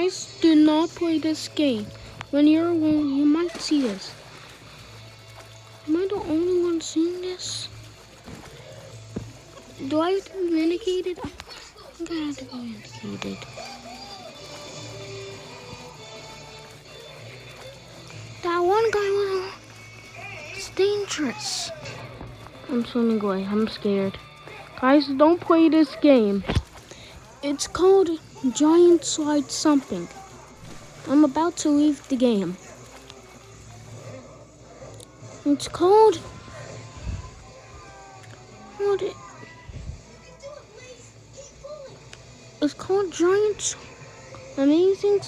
Guys, do not play this game. When you're alone, you might see this. Am I the only one seeing this? Do I have to be vindicated? I think I have to be vindicated. That one guy was... It's dangerous. I'm swimming away. I'm scared. Guys, don't play this game. It's called Giant Slide something. I'm about to leave the game. It's called... What? It's called Giant Amazing.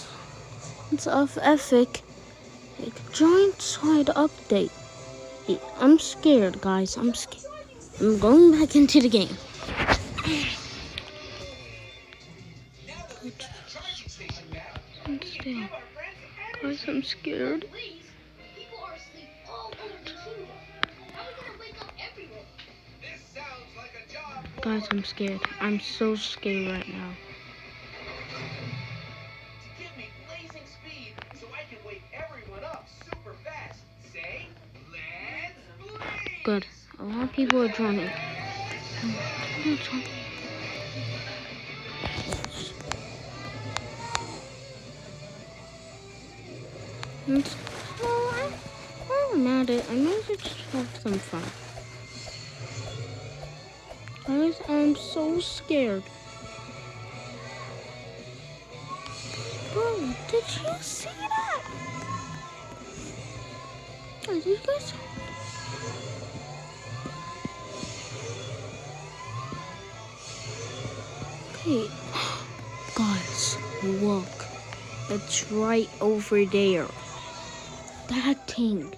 It's of Epic. Giant Slide update. I'm scared, guys. I'm scared. I'm going back into the game. I'm still. Guys, I'm scared. Guys, I'm scared. I'm so scared right now. Good. A lot of people are joining. I'm at it. I might just have some fun. Guys, I'm so scared. Bro, did you see that? Guys, you guys... Okay. Guys, look. It's right over there. That thing.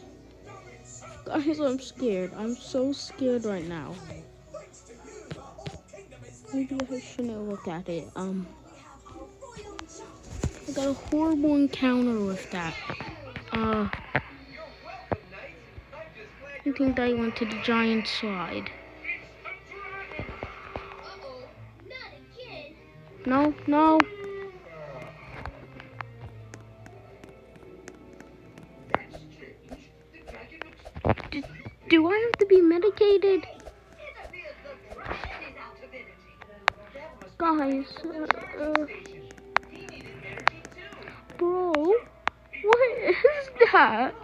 Guys, I'm scared. I'm so scared right now. Maybe I shouldn't look at it. I got a horrible encounter with that. I think I went to the giant slide. No, no. Do I have to be medicated? Guys, bro, what is that?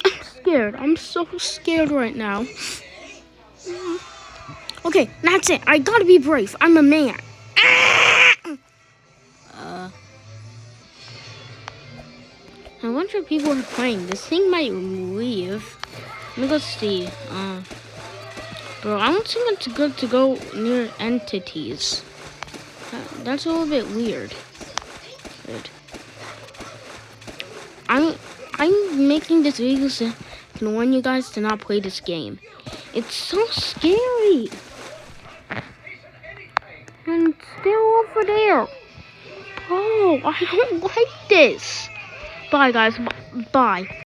I'm scared. I'm so scared right now. Okay, that's it. I gotta be brave. I'm a man. I wonder if people are playing. This thing might leave. Let me go see. Bro, I don't think it's good to go near entities. That's a little bit weird. I'm making this video so I can warn you guys to not play this game. It's so scary. And it's still over there. Oh, I don't like this. Bye, guys. Bye.